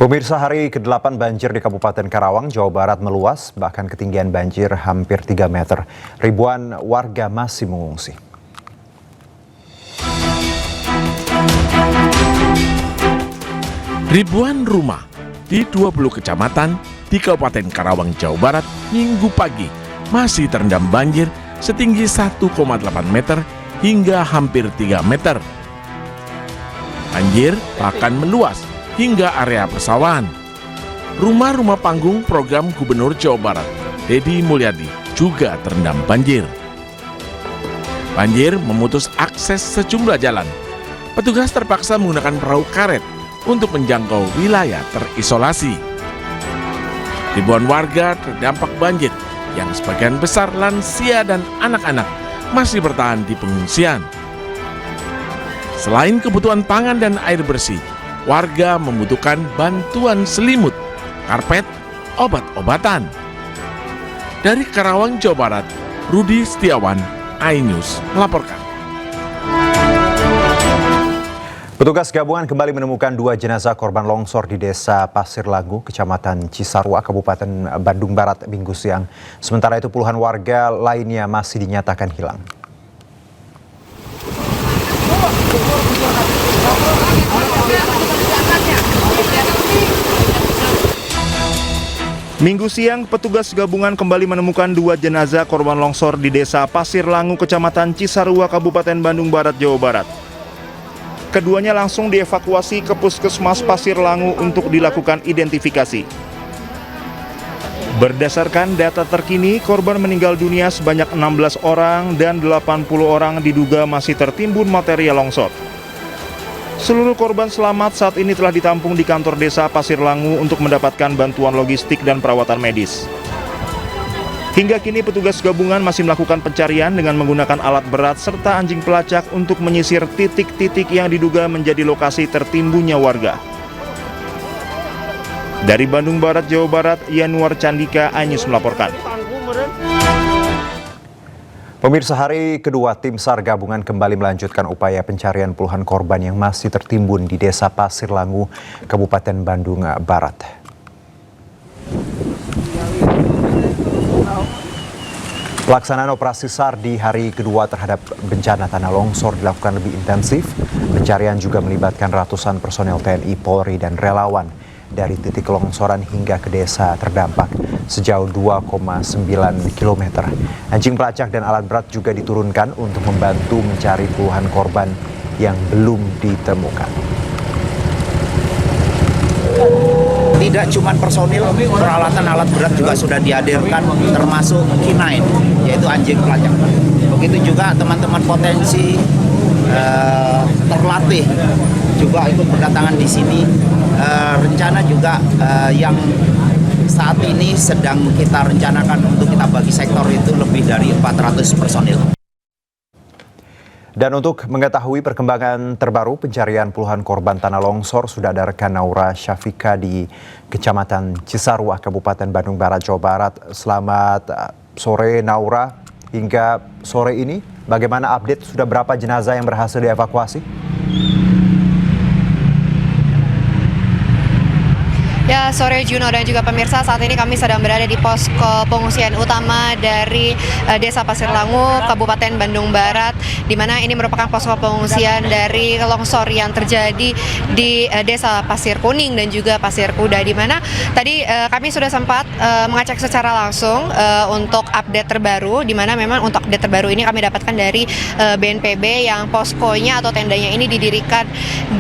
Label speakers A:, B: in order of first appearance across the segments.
A: Pemirsa, hari ke-8 banjir di Kabupaten Karawang, Jawa Barat meluas, bahkan ketinggian banjir hampir 3 meter. Ribuan warga masih mengungsi.
B: Ribuan rumah di 20 kecamatan di Kabupaten Karawang, Jawa Barat, Minggu pagi masih terendam banjir setinggi 1,8 meter hingga hampir 3 meter. Banjir bahkan meluas hingga area persawahan. Rumah-rumah panggung program Gubernur Jawa Barat, Deddy Mulyadi, juga terendam banjir. Banjir memutus akses sejumlah jalan. Petugas terpaksa menggunakan perahu karet untuk menjangkau wilayah terisolasi. Ribuan warga terdampak banjir, yang sebagian besar lansia dan anak-anak masih bertahan di pengungsian. Selain kebutuhan pangan dan air bersih, warga membutuhkan bantuan selimut, karpet, obat-obatan. Dari Karawang, Jawa Barat, Rudi Setiawan, iNews melaporkan.
A: Petugas gabungan kembali menemukan 2 jenazah korban longsor di Desa Pasir Lagu, Kecamatan Cisarua, Kabupaten Bandung Barat, Minggu siang. Sementara itu puluhan warga lainnya masih dinyatakan hilang.
C: Minggu siang, petugas gabungan kembali menemukan 2 jenazah korban longsor di Desa Pasir Langu, Kecamatan Cisarua, Kabupaten Bandung Barat, Jawa Barat. Keduanya langsung dievakuasi ke Puskesmas Pasir Langu untuk dilakukan identifikasi. Berdasarkan data terkini, korban meninggal dunia sebanyak 16 orang dan 80 orang diduga masih tertimbun material longsor. Seluruh korban selamat saat ini telah ditampung di kantor desa Pasir Langu untuk mendapatkan bantuan logistik dan perawatan medis. Hingga kini petugas gabungan masih melakukan pencarian dengan menggunakan alat berat serta anjing pelacak untuk menyisir titik-titik yang diduga menjadi lokasi tertimbunnya warga. Dari Bandung Barat, Jawa Barat, Yanuar Candika, iNews melaporkan.
A: Pemirsa, hari kedua tim SAR gabungan kembali melanjutkan upaya pencarian puluhan korban yang masih tertimbun di Desa Pasir Langu, Kabupaten Bandung Barat. Pelaksanaan operasi SAR di hari kedua terhadap bencana tanah longsor dilakukan lebih intensif. Pencarian juga melibatkan ratusan personel TNI, Polri, dan relawan dari titik longsoran hingga ke desa terdampak sejauh 2,9 km. Anjing pelacak dan alat berat juga diturunkan untuk membantu mencari puluhan korban yang belum ditemukan.
D: Tidak cuma personil, peralatan alat berat juga sudah dihadirkan, termasuk K9, yaitu anjing pelacak. Begitu juga teman-teman potensi terlatih juga ikut berdatangan di sini. Rencana juga yang saat ini sedang kita rencanakan untuk kita bagi sektor itu lebih dari 400 personil.
A: Dan untuk mengetahui perkembangan terbaru pencarian puluhan korban tanah longsor, sudah ada rekan Naura Syafika di Kecamatan Cisarua, Kabupaten Bandung Barat, Jawa Barat. Selamat sore Naura, hingga sore ini bagaimana update, sudah berapa jenazah yang berhasil dievakuasi?
E: Ya, sore Juno dan juga pemirsa, saat ini kami sedang berada di posko pengungsian utama dari Desa Pasir Langu, Kabupaten Bandung Barat, di mana ini merupakan posko pengungsian dari longsor yang terjadi di Desa Pasir Kuning dan juga Pasir Kuda, di mana tadi kami sudah sempat mengecek secara langsung untuk update terbaru, di mana memang untuk update terbaru ini kami dapatkan dari BNPB yang poskonya atau tendanya ini didirikan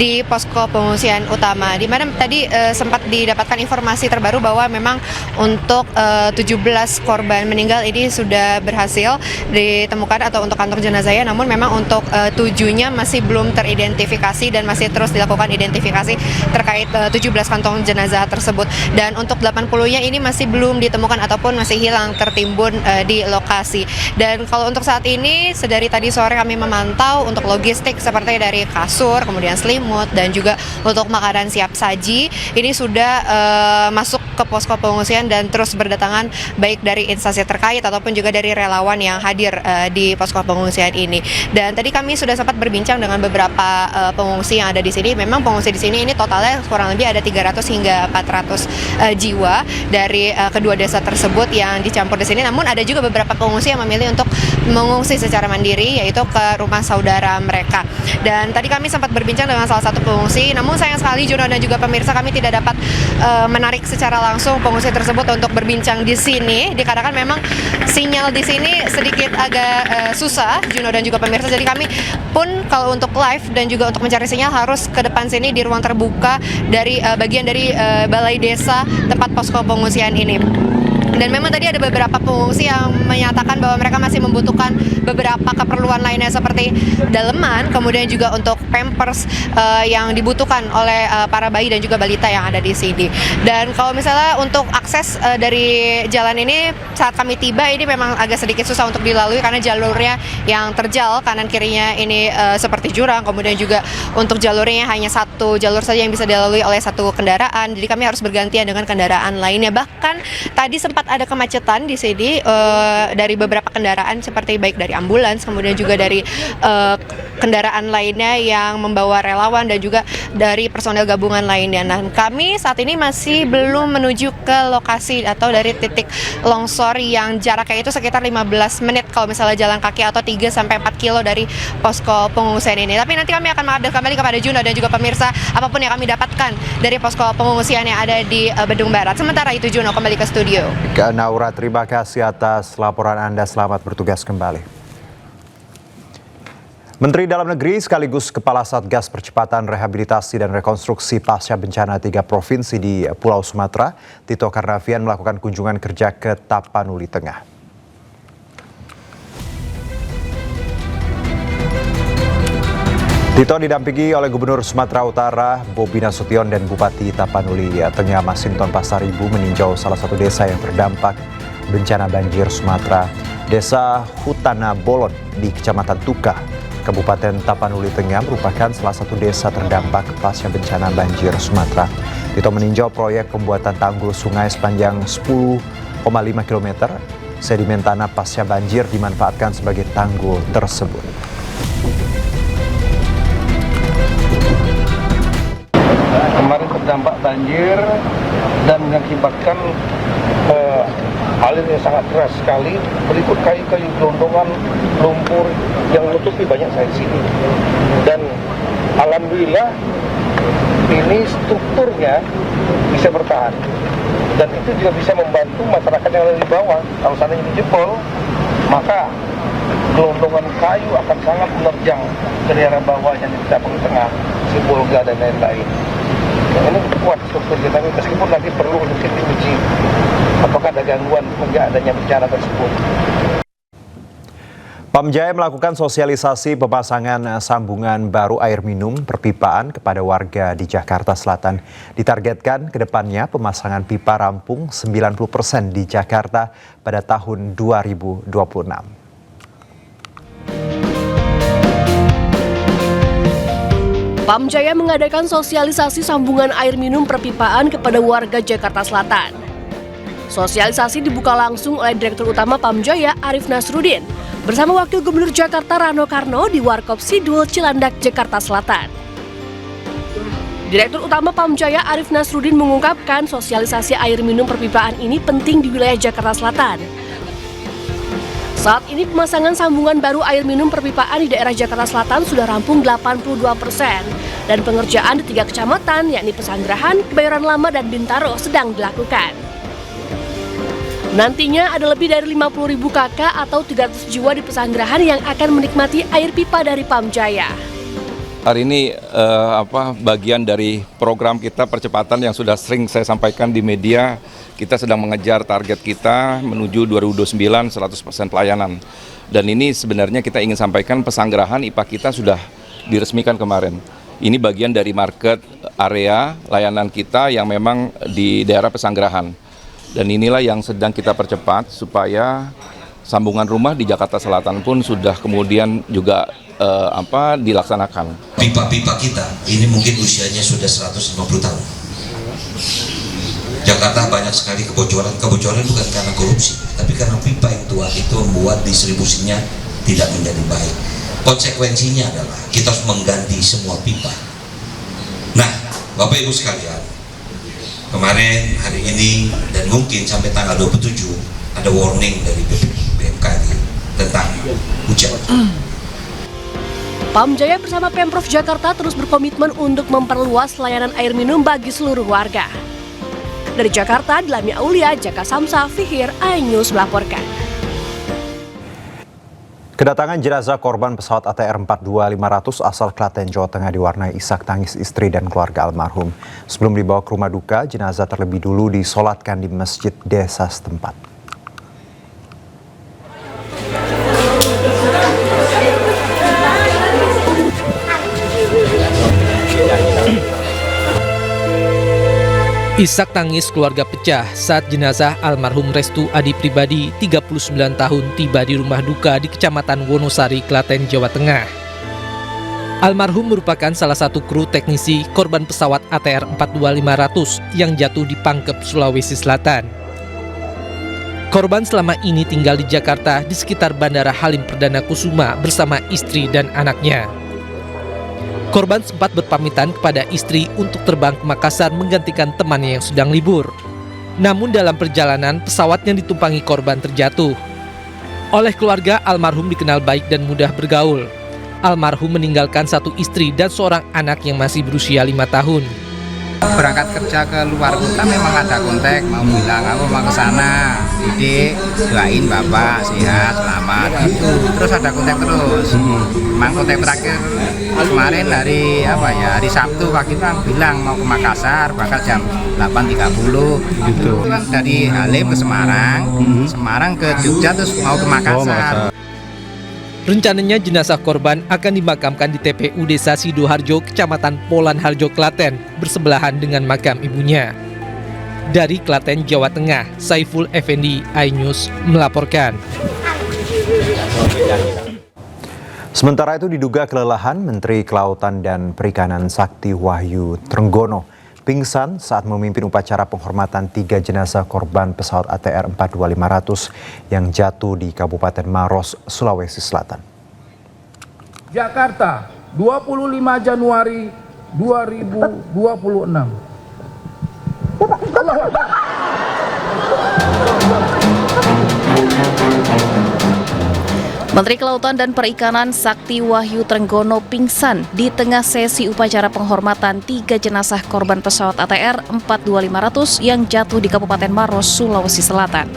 E: di posko pengungsian utama, di mana tadi sempat didapatkan informasi terbaru bahwa memang untuk 17 korban meninggal ini sudah berhasil ditemukan atau untuk kantor jenazahnya, namun memang untuk 7-nya masih belum teridentifikasi dan masih terus dilakukan identifikasi terkait 17 kantong jenazah tersebut. Dan untuk 80-nya ini masih belum ditemukan ataupun masih hilang tertimbun di lokasi. Dan kalau untuk saat ini, sedari tadi sore kami memantau untuk logistik seperti dari kasur, kemudian selimut, dan juga untuk makanan siap saji, ini sudah masuk ke posko pengungsian dan terus berdatangan baik dari instansi terkait ataupun juga dari relawan yang hadir di posko pengungsian ini. Dan tadi kami sudah sempat berbincang dengan beberapa pengungsi yang ada di sini. Memang pengungsi di sini ini totalnya kurang lebih ada 300 hingga 400 jiwa dari kedua desa tersebut yang dicampur di sini. Namun ada juga beberapa pengungsi yang memilih untuk mengungsi secara mandiri, yaitu ke rumah saudara mereka. Dan tadi kami sempat berbincang dengan salah satu pengungsi, namun sayang sekali Juno dan juga pemirsa, kami tidak dapat menarik secara langsung pengungsi tersebut untuk berbincang di sini, dikarenakan memang sinyal di sini sedikit agak susah, Juno dan juga pemirsa. Jadi kami pun kalau untuk live dan juga untuk mencari sinyal harus ke depan sini di ruang terbuka dari bagian dari balai desa tempat posko pengungsian ini. Dan memang tadi ada beberapa pengungsi yang menyatakan bahwa mereka masih membutuhkan beberapa keperluan lainnya seperti daleman, kemudian juga untuk pampers yang dibutuhkan oleh para bayi dan juga balita yang ada di sini. Dan kalau misalnya untuk akses dari jalan ini saat kami tiba ini memang agak sedikit susah untuk dilalui karena jalurnya yang terjal kanan kirinya ini seperti jurang, kemudian juga untuk jalurnya hanya satu jalur saja yang bisa dilalui oleh satu kendaraan. Jadi kami harus bergantian dengan kendaraan lainnya. Bahkan tadi sempat ada kemacetan di sini dari beberapa kendaraan seperti baik dari ambulans, kemudian juga dari kendaraan lainnya yang membawa relawan dan juga dari personel gabungan lainnya. Nah, kami saat ini masih belum menuju ke lokasi atau dari titik longsor yang jaraknya itu sekitar 15 menit kalau misalnya jalan kaki atau 3-4 kilo dari posko pengungsian ini. Tapi nanti kami akan mengupdate kembali kepada Juno dan juga pemirsa apapun yang kami dapatkan dari posko pengungsian yang ada di Bandung Barat. Sementara itu Juno kembali ke studio.
A: Naura, terima kasih atas laporan Anda. Selamat bertugas kembali. Menteri Dalam Negeri sekaligus Kepala Satgas Percepatan Rehabilitasi dan Rekonstruksi Pasca Bencana 3 Provinsi di Pulau Sumatera, Tito Karnavian melakukan kunjungan kerja ke Tapanuli Tengah. Tito didampingi oleh Gubernur Sumatera Utara Bobi Nasution dan Bupati Tapanuli Tengah Masinton Pasaribu meninjau salah satu desa yang terdampak bencana banjir Sumatera, Desa Hutana Bolon di Kecamatan Tuka, Kabupaten Tapanuli Tengah merupakan salah satu desa terdampak pasca bencana banjir Sumatera. Tito meninjau proyek pembuatan tanggul sungai sepanjang 10,5 km. Sedimen tanah pasca banjir dimanfaatkan sebagai tanggul tersebut.
F: Kemarin terdampak banjir dan mengakibatkan alir yang sangat deras sekali, berikut kayu-kayu gelondongan, lumpur yang menutupi banyak sisi sini. Dan alhamdulillah ini strukturnya bisa bertahan dan itu juga bisa membantu masyarakat yang ada di bawah. Kalau seandainya dijebol, maka gelondongan kayu akan sangat menerjang ke daerah bawah yang di Tapanuli Tengah, Sibolga dan lain-lain. Ini kuat struktur kita, meskipun nanti perlu untuk diuji apakah ada gangguan sejak adanya bencana tersebut.
A: Pamjaya melakukan sosialisasi pemasangan sambungan baru air minum perpipaan kepada warga di Jakarta Selatan. Ditargetkan ke depannya pemasangan pipa rampung 90% di Jakarta pada tahun 2026.
G: Pamjaya mengadakan sosialisasi sambungan air minum perpipaan kepada warga Jakarta Selatan. Sosialisasi dibuka langsung oleh Direktur Utama Pamjaya Arif Nasrudin bersama Wakil Gubernur Jakarta Rano Karno di Warkop Sidul, Cilandak, Jakarta Selatan. Direktur Utama Pamjaya Arif Nasrudin mengungkapkan sosialisasi air minum perpipaan ini penting di wilayah Jakarta Selatan. Saat ini pemasangan sambungan baru air minum perpipaan di daerah Jakarta Selatan sudah rampung 82% dan pengerjaan di 3 kecamatan yakni Pesanggerahan, Kebayoran Lama, dan Bintaro sedang dilakukan. Nantinya ada lebih dari 50.000 kakak atau 300 jiwa di Pesanggerahan yang akan menikmati air pipa dari Pamjaya.
H: Hari ini bagian dari program kita percepatan yang sudah sering saya sampaikan di media. Kita sedang mengejar target kita menuju 2029 100% pelayanan. Dan ini sebenarnya kita ingin sampaikan Pesanggerahan IPA kita sudah diresmikan kemarin. Ini bagian dari market area layanan kita yang memang di daerah Pesanggerahan. Dan inilah yang sedang kita percepat supaya sambungan rumah di Jakarta Selatan pun sudah kemudian juga dilaksanakan.
I: Pipa-pipa kita ini mungkin usianya sudah 150 tahun. Jakarta banyak sekali kebocoran. Kebocoran bukan karena korupsi, tapi karena pipa yang tua itu membuat distribusinya tidak menjadi baik. Konsekuensinya adalah kita harus mengganti semua pipa. Nah, Bapak Ibu sekalian, kemarin, hari ini, dan mungkin sampai tanggal 27 ada warning dari BMKG tentang hujan.
G: Pam Jaya bersama Pemprov Jakarta terus berkomitmen untuk memperluas layanan air minum bagi seluruh warga. Dari Jakarta, Dilami Aulia, Jaka Samsa, Fihir, iNews melaporkan.
A: Kedatangan jenazah korban pesawat ATR 42500 asal Klaten, Jawa Tengah diwarnai isak tangis istri dan keluarga almarhum. Sebelum dibawa ke rumah duka, jenazah terlebih dulu disolatkan di masjid desa setempat.
J: Isak tangis keluarga pecah saat jenazah almarhum Restu Adi Pribadi, 39 tahun, tiba di rumah duka di Kecamatan Wonosari, Klaten, Jawa Tengah. Almarhum merupakan salah satu kru teknisi korban pesawat ATR 42500 yang jatuh di Pangkep, Sulawesi Selatan. Korban selama ini tinggal di Jakarta di sekitar Bandara Halim Perdana Kusuma bersama istri dan anaknya. Korban sempat berpamitan kepada istri untuk terbang ke Makassar menggantikan temannya yang sedang libur. Namun dalam perjalanan, pesawat yang ditumpangi korban terjatuh. Oleh keluarga, almarhum dikenal baik dan mudah bergaul. Almarhum meninggalkan satu istri dan seorang anak yang masih berusia 5 tahun.
K: Berangkat kerja ke luar kota memang ada kontak, mau bilang aku mau ke sana, Didik, doain bapak sehat, selamat gitu. Terus ada kontak terus. Memang kontak terakhir kemarin hari Sabtu pagi itu bilang mau ke Makassar, berangkat jam 8.30 gitu. Dari Halim ke Semarang, Semarang ke Jogja terus mau ke Makassar.
J: Rencananya jenazah korban akan dimakamkan di TPU Desa Sidoharjo, Kecamatan Polan Harjo, Klaten, bersebelahan dengan makam ibunya. Dari Klaten, Jawa Tengah, Saiful Effendi, iNews melaporkan.
A: Sementara itu diduga kelelahan, Menteri Kelautan dan Perikanan Sakti Wahyu Trenggono pingsan saat memimpin upacara penghormatan 3 jenazah korban pesawat ATR 42500 yang jatuh di Kabupaten Maros, Sulawesi Selatan.
L: Jakarta, 25 Januari 2026.
M: Menteri Kelautan dan Perikanan Sakti Wahyu Trenggono pingsan di tengah sesi upacara penghormatan 3 jenazah korban pesawat ATR 42500 yang jatuh di Kabupaten Maros, Sulawesi Selatan.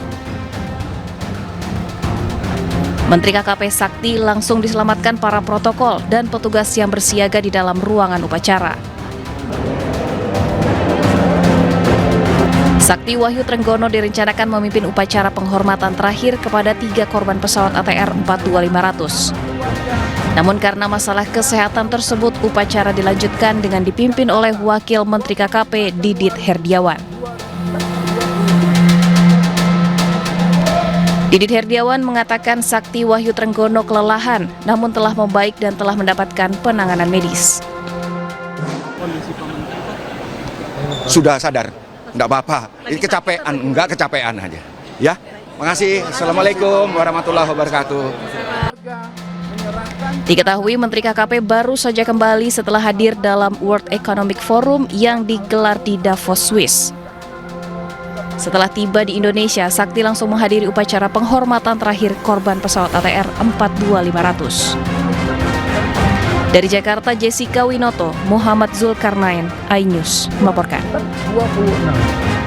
M: Menteri KKP Sakti langsung diselamatkan para protokol dan petugas yang bersiaga di dalam ruangan upacara. Sakti Wahyu Trenggono direncanakan memimpin upacara penghormatan terakhir kepada 3 korban pesawat ATR 42500. Namun karena masalah kesehatan tersebut, upacara dilanjutkan dengan dipimpin oleh Wakil Menteri KKP Didit Herdiawan. Didit Herdiawan mengatakan Sakti Wahyu Trenggono kelelahan, namun telah membaik dan telah mendapatkan penanganan medis.
N: Sudah sadar. Enggak apa-apa, ini kecapean, enggak kecapean aja. Ya, makasih. Assalamualaikum warahmatullahi wabarakatuh.
M: Diketahui Menteri KKP baru saja kembali setelah hadir dalam World Economic Forum yang digelar di Davos, Swiss. Setelah tiba di Indonesia, Sakti langsung menghadiri upacara penghormatan terakhir korban pesawat ATR 42500. Dari Jakarta, Jessica Winoto, Muhammad Zulkarnain, iNews melaporkan.
L: 26.